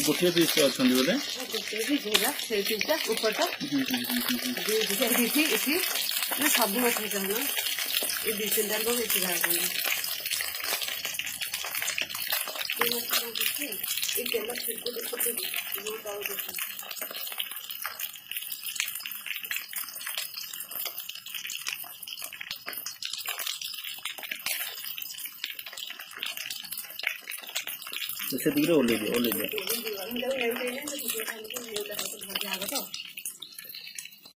गोटे पीस अच्छा बोले सब मछली चाहना ये 2-3 दिन को बेची भाग से दूर ओले दिया